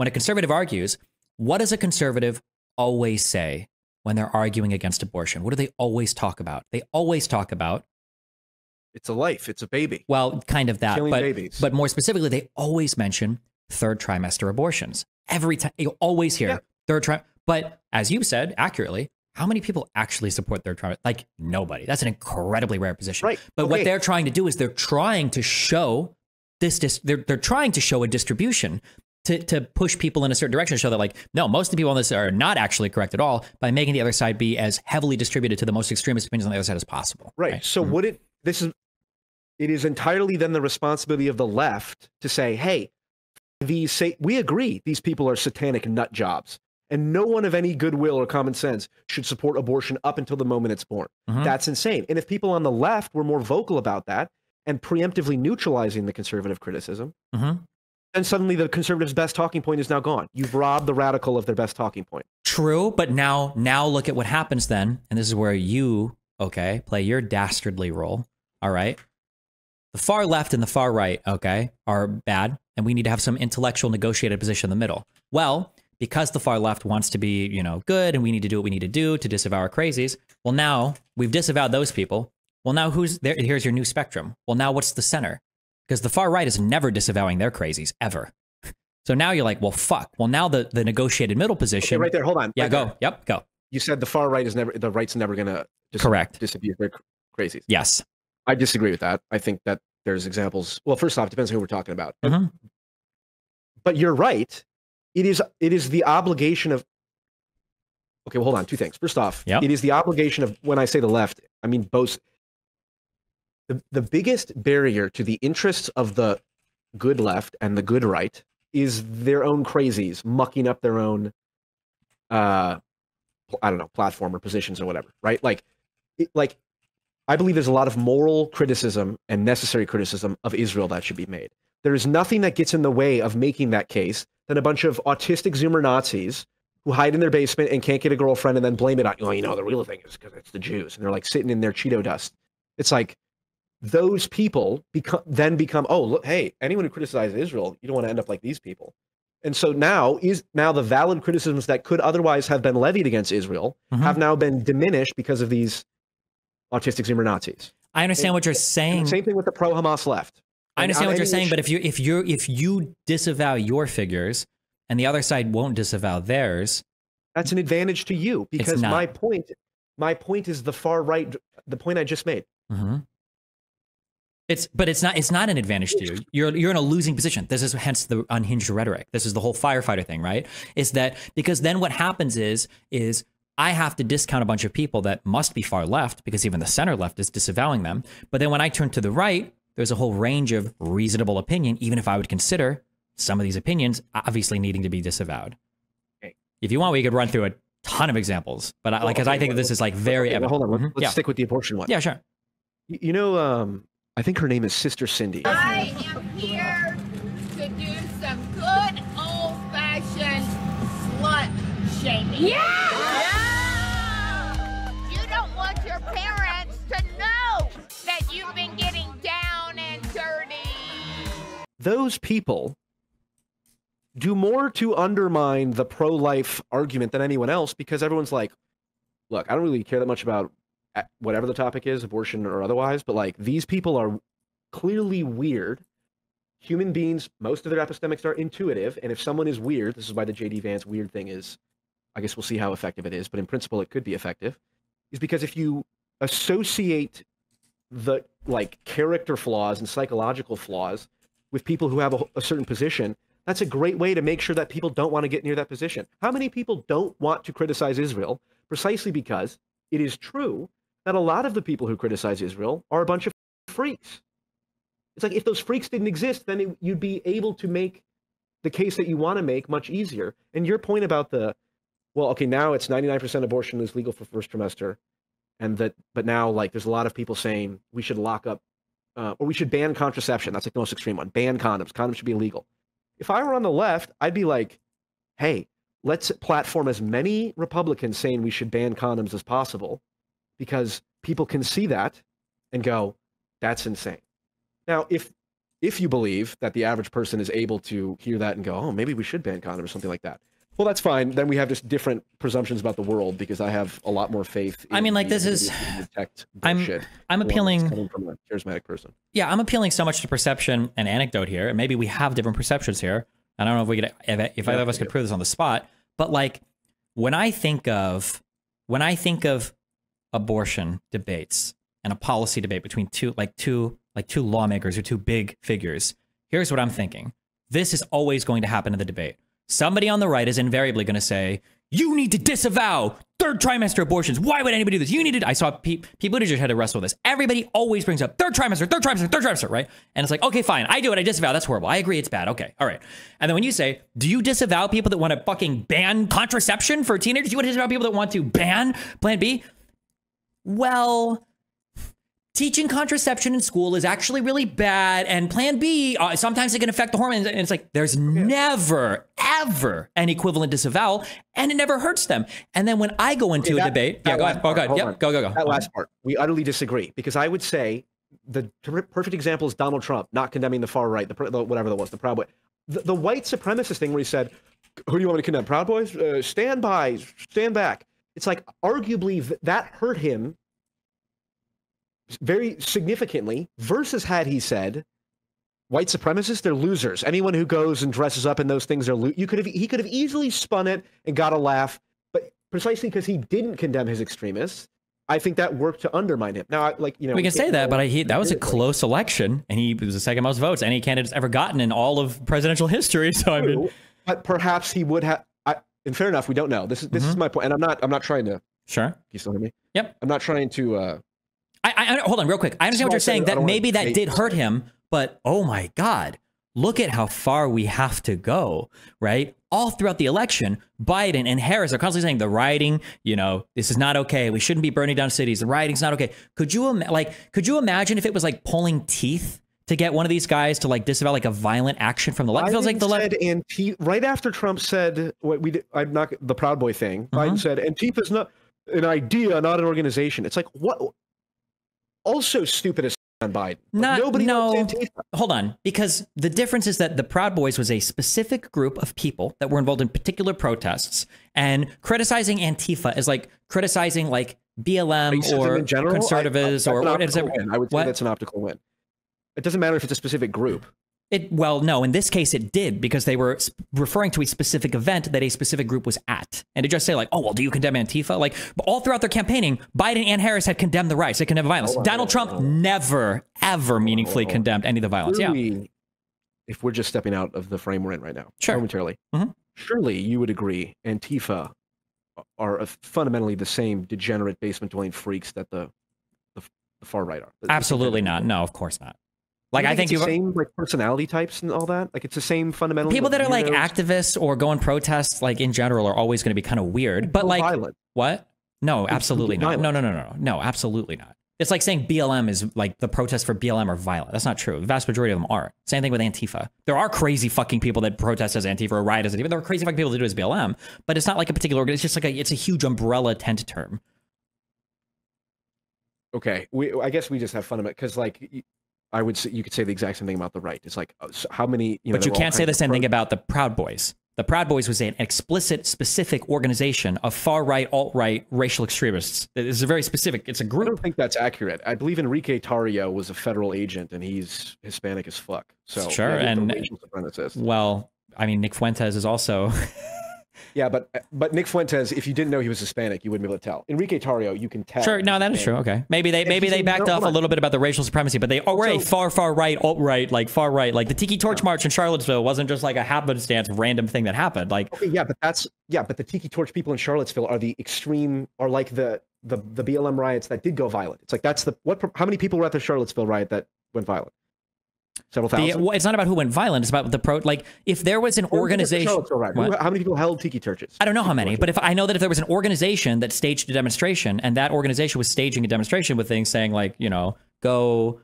when a conservative argues, what does a conservative always say when they're arguing against abortion? What do they always talk about? They always talk about, it's a life, it's a baby. Well, kind of that, killing babies. But more specifically, they always mention third trimester abortions. Every time, you always hear third trimester. But as you said accurately, how many people actually support third trimester? Like nobody. That's an incredibly rare position. Right. But what they're trying to do is they're trying to show they're trying to show a distribution to push people in a certain direction, to show that like, no, most of the people on this are not actually correct at all, by making the other side be as heavily distributed to the most extremist opinions on the other side as possible. Right. So it is entirely then the responsibility of the left to say, hey, we agree these people are satanic nut jobs, and no one of any goodwill or common sense should support abortion up until the moment it's born. That's insane. And if people on the left were more vocal about that and preemptively neutralizing the conservative criticism, then suddenly the conservatives' best talking point is now gone. You've robbed the radical of their best talking point. True, but now look at what happens then, and this is where you, play your dastardly role, all right? The far left and the far right, are bad, and we need to have some intellectual negotiated position in the middle. Well, because the far left wants to be, good, and we need to do what we need to do to disavow our crazies, well, now we've disavowed those people. Well, now who's there? Here's your new spectrum. Well, now what's the center? Because the far right is never disavowing their crazies, ever. So now you're like, well, fuck. Well, now the negotiated middle position. Okay, right there, hold on. Yeah, right go. There. Yep, go. You said the far right the right's never going to disabuse their crazies. Yes. I disagree with that. I think that there's examples. Well, first off, it depends on who we're talking about. But you're right. It is the obligation of. Okay, well, hold on. Two things. First off, it is the obligation of, when I say the left, I mean both. The biggest barrier to the interests of the good left and the good right is their own crazies mucking up their own, I don't know, platform or positions or whatever, right? I believe there's a lot of moral criticism and necessary criticism of Israel that should be made. There is nothing that gets in the way of making that case than a bunch of autistic Zoomer Nazis who hide in their basement and can't get a girlfriend and then blame it on, the real thing is because it's the Jews. And they're like sitting in their Cheeto dust. It's like those people become, oh, look, hey, anyone who criticizes Israel, you don't want to end up like these people. And so now the valid criticisms that could otherwise have been levied against Israel have now been diminished because of these autistic Zoomer Nazis. I understand what you're saying. Same thing with the pro-Hamas left. I understand what you're saying, but if you disavow your figures and the other side won't disavow theirs, that's an advantage to you, because my point is the far right. The point I just made. It's not an advantage to you. You're in a losing position. This is hence the unhinged rhetoric. This is the whole firefighter thing, right? Is that because then what happens is I have to discount a bunch of people that must be far left because even the center left is disavowing them. But then when I turn to the right, there's a whole range of reasonable opinion, even if I would consider some of these opinions obviously needing to be disavowed. Okay. If you want, we could run through a ton of examples, but I think this is like very evident. Hold on, let's stick with the abortion one. Yeah, sure. I think her name is Sister Cindy. I am here to do some good old-fashioned slut shaming. Yeah! You don't want your parents to know that you've been getting down and dirty. Those people do more to undermine the pro-life argument than anyone else, because everyone's like, look, I don't really care that much about whatever the topic is, abortion or otherwise, but like, these people are clearly weird human beings. Most of their epistemics are intuitive, and if someone is weird, this is why the J.D. Vance weird thing is, I guess we'll see how effective it is, but in principle it could be effective, is because if you associate the character flaws and psychological flaws with people who have a certain position, that's a great way to make sure that people don't want to get near that position. How many people don't want to criticize Israel precisely because it is true that a lot of the people who criticize Israel are a bunch of freaks? It's like, if those freaks didn't exist, then you'd be able to make the case that you want to make much easier. And your point about now it's 99% abortion is legal for first trimester, but now there's a lot of people saying we should lock up, or we should ban contraception. That's the most extreme one. Ban condoms. Condoms should be illegal. If I were on the left, I'd be like, hey, let's platform as many Republicans saying we should ban condoms as possible, because people can see that and go, that's insane. Now, if if you believe that the average person is able to hear that and go, oh, maybe we should ban condoms or something like that. Well, that's fine. Then we have just different presumptions about the world because I have a lot more faith. I mean, like this is, I'm appealing from a charismatic person. Yeah, I'm appealing so much to perception and anecdote here. And maybe we have different perceptions here. I don't know if we could, if either of us could prove this on the spot. But like, when I think of abortion debates and a policy debate between two lawmakers or two big figures, here's what I'm thinking. This is always going to happen in the debate. Somebody on the right is invariably going to say, you need to disavow third trimester abortions. Why would anybody do this? You need to. I saw Pete Buttigieg had to wrestle with this. Everybody always brings up third trimester, right? And it's like, okay, fine. I do it. I disavow. That's horrible. I agree. It's bad. Okay. All right. And then when you say, do you disavow people that want to fucking ban contraception for teenagers? Do you want to disavow people that want to ban Plan B? Well, teaching contraception in school is actually really bad, and Plan B, sometimes it can affect the hormones, and it's like, there's never, ever an equivalent disavowal, and it never hurts them. And then when I go into a debate, go ahead. Oh, go ahead. Yep, go. That last part, we utterly disagree, because I would say the perfect example is Donald Trump not condemning the far right, the whatever that was, the Proud Boy. The white supremacist thing where he said, who do you want me to condemn? Proud Boys? Stand back. It's like, arguably, that hurt him very significantly versus had he said, white supremacists, they're losers. Anyone who goes and dresses up in those things are he could have easily spun it and got a laugh, but precisely because he didn't condemn his extremists, I think that worked to undermine him. Now, we can say that, but that was a close election, and he was the second most votes any candidate's ever gotten in all of presidential history. So I mean, but perhaps he would have. And fair enough, we don't know. This is my point, and I'm not trying to. Sure. Can you still hear me? Yep. I'm not trying to. I hold on real quick. I understand what you're saying, that maybe that did hurt him, but oh my God, look at how far we have to go, right? All throughout the election, Biden and Harris are constantly saying the rioting, this is not okay. We shouldn't be burning down cities. The rioting's not okay. Could you imagine if it was like pulling teeth to get one of these guys to like disavow like a violent action from the left? It feels like the left. Right after Trump said what we did, I'm not the Proud Boy thing. Biden said Antifa is not an idea, not an organization. It's like, what? Also stupid as on Biden. Hold on, because the difference is that the Proud Boys was a specific group of people that were involved in particular protests, and criticizing Antifa is like criticizing like BLM or conservatives or whatever. I would say that's an optical win. It doesn't matter if it's a specific group. Well, no, in this case it did, because they were referring to a specific event that a specific group was at. And to just say like, oh, well, do you condemn Antifa? Like, all throughout their campaigning, Biden and Harris had condemned the riots. They condemned violence. Donald Trump never, ever meaningfully condemned any of the violence. If we're just stepping out of the frame we're in right now, momentarily, surely you would agree Antifa are fundamentally the same degenerate basement-dwelling freaks that the far right are. Absolutely not. No, of course not. Like, I think it's the same like personality types and all that. Like, it's the same fundamental. People that are like activists or go on protests, like in general, are always going to be kind of weird. But like, violent. What? No, absolutely not. No, absolutely not. It's like saying BLM is like the protests for BLM are violent. That's not true. The vast majority of them are. Same thing with Antifa. There are crazy fucking people that protest as Antifa or riot as Antifa. There are crazy fucking people that do as BLM, but it's not like a particular. It's just like it's a huge umbrella tent term. Okay, I guess we just have fundamental because like. I would say you could say the exact same thing about the right. It's like how many, but you can't say the same thing about the Proud Boys. The Proud Boys was an explicit, specific organization of far right, alt right, racial extremists. It's a very specific. It's a group. I don't think that's accurate. I believe Enrique Tarrio was a federal agent, and he's Hispanic as fuck. So sure, and well, I mean, Nick Fuentes is also. Yeah, but Nick Fuentes, if you didn't know he was Hispanic, you wouldn't be able to tell. Enrique Tarrio, you can tell. Sure, no, that is true. Okay, maybe they backed off a little bit about the racial supremacy, but they were a far right, alt right, like far right, like the Tiki Torch March in Charlottesville wasn't just like a happenstance random thing that happened. Like, okay, but the Tiki Torch people in Charlottesville are the extreme, are like the BLM riots that did go violent. It's like how many people were at the Charlottesville riot that went violent? Several thousand. It's not about who went violent. It's about like if there was an organization. How many people held tiki torches? I don't know how many, but I know that if there was an organization that staged a demonstration, and that organization was staging a demonstration with things saying like, go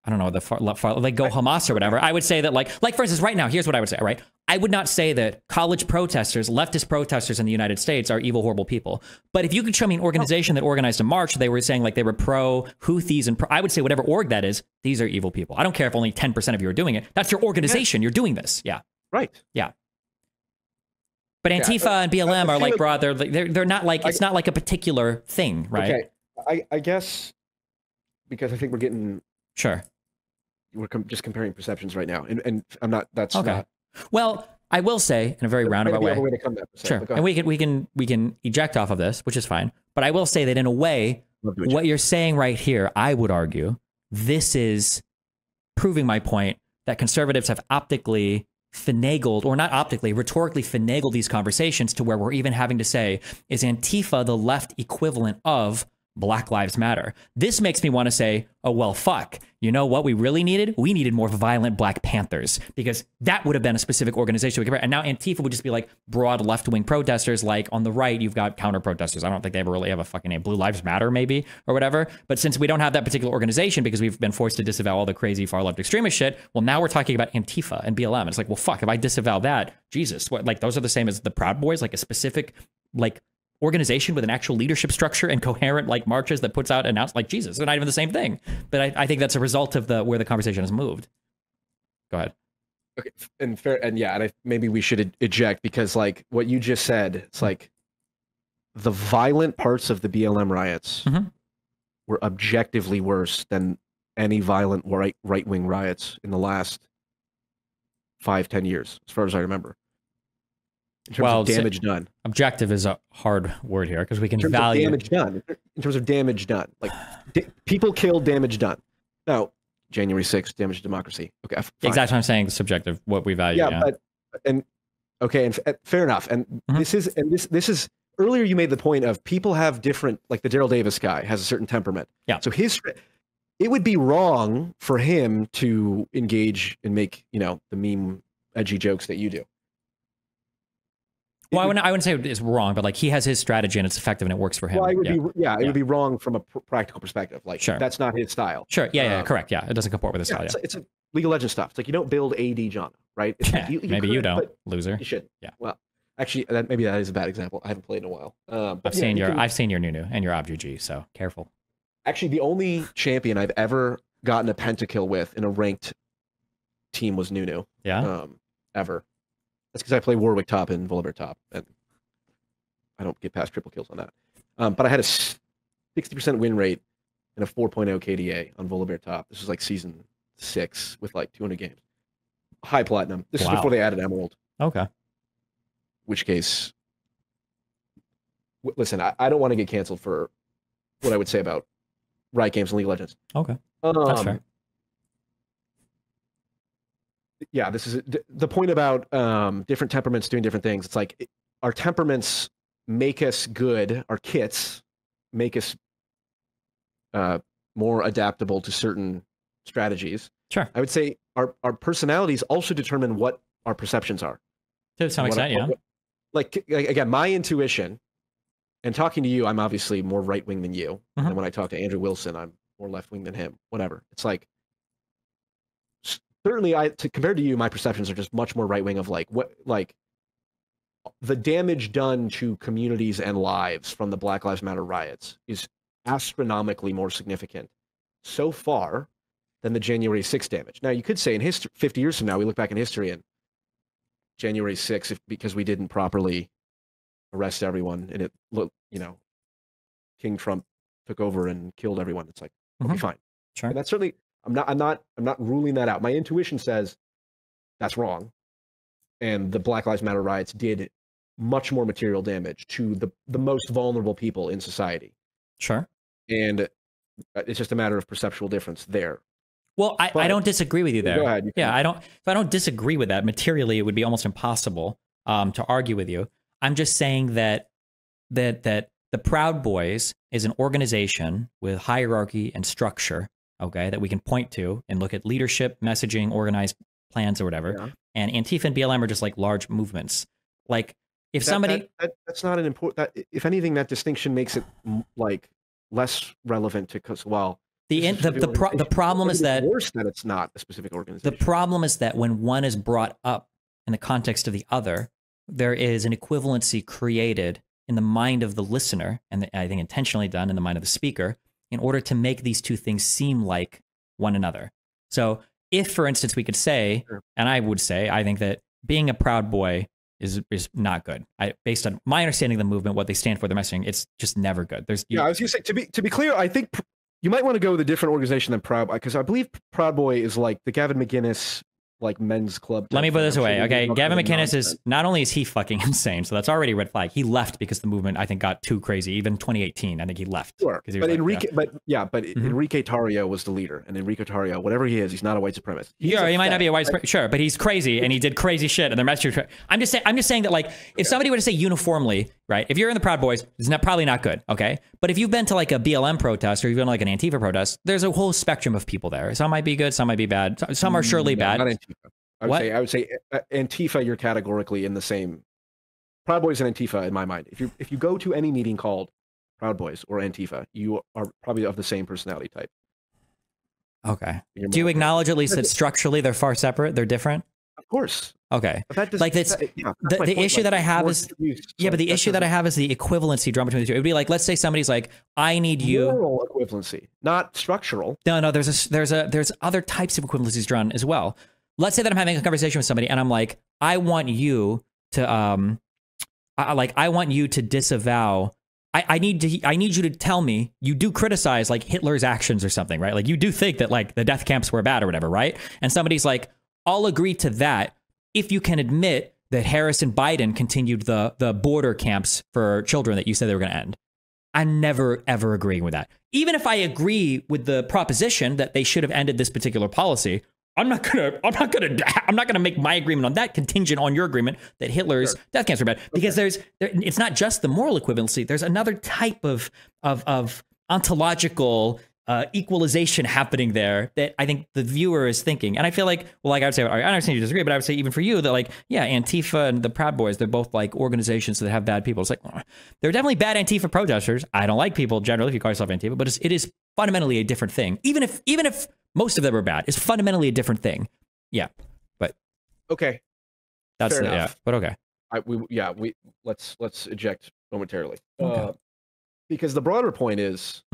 I don't know, like go Hamas or whatever. I would say that like for instance, right now, here's what I would say, right? I would not say that college protesters, leftist protesters in the United States are evil, horrible people. But if you could show me an organization that organized a march, they were saying like they were pro Houthis and I would say whatever org that is, these are evil people. I don't care if only 10% of you are doing it. That's your organization. You're doing this. Yeah. Right. Yeah. But Antifa and BLM are like, bro, they're not like, it's not like a particular thing, right? Okay. I guess because I think we're getting... Sure. We're just comparing perceptions right now. And I'm not, that's okay. not... Well, I will say in a very roundabout way. way to come back, sure. And we can eject off of this, which is fine. But I will say that in a way, what you're saying right here, I would argue, this is proving my point that conservatives have optically finagled, or not optically, rhetorically finagled these conversations to where we're even having to say, is Antifa the left equivalent of Black Lives Matter? This makes me want to say, oh, well, fuck. You know what we really needed? We needed more violent Black Panthers, because that would have been a specific organization we could. And now Antifa would just be like broad left-wing protesters. Like on the right, you've got counter protesters. I don't think they ever really have a fucking name. Blue Lives Matter, maybe, or whatever. But since we don't have that particular organization because we've been forced to disavow all the crazy far left extremist shit, well, now we're talking about Antifa and BLM. It's like, well, fuck, if I disavow that, Jesus, what, like those are the same as the Proud Boys, like a specific, like, organization with an actual leadership structure and coherent like marches that puts out announced, like, Jesus, they're not even the same thing. But I think that's a result of where the conversation has moved. Go ahead. Okay, and fair, and yeah, and maybe we should eject, because like what you just said, it's like the violent parts of the BLM riots were objectively worse than any violent right-wing riots in the last 5-10 years, as far as I remember. In terms of damage done. Objective is a hard word here because we can value damage done. In terms of damage done, like people killed, damage done. Now, January 6th, damage to democracy. Okay, fine. Exactly what I'm saying. Subjective, what we value. Yeah, but okay, and fair enough. And this is earlier. You made the point of people have different, like the Daryl Davis guy has a certain temperament. Yeah. So it would be wrong for him to engage and make the meme edgy jokes that you do. Well, I wouldn't say it's wrong, but like he has his strategy and it's effective and it works for him. Well, it would be wrong from a practical perspective. Like, that's not his style. Sure. Yeah, correct. Yeah, it doesn't comport with his style. It's a League of Legends stuff. It's like you don't build AD genre, right? Maybe you don't, loser. You should. Yeah. Well, actually, maybe that is a bad example. I haven't played in a while. I've seen your Nunu and your ObGG, so careful. Actually, the only champion I've ever gotten a pentakill with in a ranked team was Nunu. Yeah. Ever. That's because I play Warwick top and Volibear top, and I don't get past triple kills on that. But I had a 60% win rate and a 4.0 KDA on Volibear top. This was like season 6 with like 200 games. High platinum. This is before they added Emerald. Okay. Which case, listen, I don't want to get canceled for what I would say about Riot Games and League of Legends. Okay. That's fair. Yeah, this is the point about different temperaments doing different things. It's like our temperaments make us good. Our kits make us more adaptable to certain strategies. Sure. I would say our personalities also determine what our perceptions are. To some extent, yeah. Like, again, my intuition, and talking to you, I'm obviously more right-wing than you. And when I talk to Andrew Wilson, I'm more left-wing than him. Whatever. It's like, certainly, compared to you, my perceptions are just much more right-wing of like the damage done to communities and lives from the Black Lives Matter riots is astronomically more significant so far than the January 6th damage. Now, you could say in history, 50 years from now, we look back in history and January 6th, because we didn't properly arrest everyone and King Trump took over and killed everyone. It's like, okay, fine. Sure. And that's certainly, I'm not ruling that out. My intuition says that's wrong. And the Black Lives Matter riots did much more material damage to the most vulnerable people in society. Sure. And it's just a matter of perceptual difference there. Well, I don't disagree with you there. Go ahead. Yeah, I don't disagree with that. Materially, it would be almost impossible to argue with you. I'm just saying that the Proud Boys is an organization with hierarchy and structure, okay, that we can point to and look at leadership, messaging, organized plans or whatever. Yeah. And Antifa and BLM are just like large movements. Like if that's not an important, if anything, that distinction makes it like less relevant to, because, well, The problem is that worse that it's not a specific organization. The problem is that when one is brought up in the context of the other, there is an equivalency created in the mind of the listener, and I think intentionally done in the mind of the speaker, in order to make these two things seem like one another. So if, for instance, we could say, and I would say, I think that being a Proud Boy is not good. Based on my understanding of the movement, what they stand for, their messaging, it's just never good. I was going to say, to be clear, I think you might want to go with a different organization than Proud Boy, because I believe Proud Boy is like the Gavin McInnes like men's club. Let me put it this way, okay? Gavin McInnes is, not only is he fucking insane, so that's already a red flag. He left because the movement, I think, got too crazy. Even 2018, I think he left. Sure, he but Enrique, Enrique Tarrio was the leader, and Enrique Tarrio, whatever he is, he's not a white supremacist. He might not be a white supremacist, sure, but he's crazy and he did crazy shit. And the message, I'm just saying that, like, if somebody were to say uniformly, right? If you're in the Proud Boys, it's probably not good, okay? But if you've been to like a BLM protest or you've been to like an Antifa protest, there's a whole spectrum of people there. Some might be good, some might be bad, some are surely bad. Not Antifa. I would say Antifa, you're categorically in the same. Proud Boys and Antifa, in my mind. If you go to any meeting called Proud Boys or Antifa, you are probably of the same personality type. Okay. Do you acknowledge at least that structurally they're far separate? They're different? Of course. Okay. Like that's the issue that I have is but the issue that I have is the equivalency drawn between the two. It would be like, let's say somebody's like, I need you. Moral equivalency, not structural. No. There's other types of equivalencies drawn as well. Let's say that I'm having a conversation with somebody and I'm like, I want you to I want you to disavow. I need you to tell me you do criticize like Hitler's actions or something, right? Like you do think that like the death camps were bad or whatever, right? And somebody's like, I'll agree to that if you can admit that Harris and Biden continued the border camps for children that you said they were going to end. I'm never ever agreeing with that. Even if I agree with the proposition that they should have ended this particular policy, I'm not gonna make my agreement on that contingent on your agreement that Hitler's death camps were bad, because it's not just the moral equivalency. There's another type of ontological equalization happening there that I think the viewer is thinking. And I feel like, well, like I would say, I understand you disagree, but I would say even for you that like, yeah, Antifa and the Proud Boys, they're both like organizations that have bad people. It's like, they're definitely bad Antifa protesters. I don't like people generally if you call yourself Antifa, but it is fundamentally a different thing. Even if most of them are bad, it's fundamentally a different thing. Yeah, but okay, that's but okay. Let's eject momentarily, because the broader point is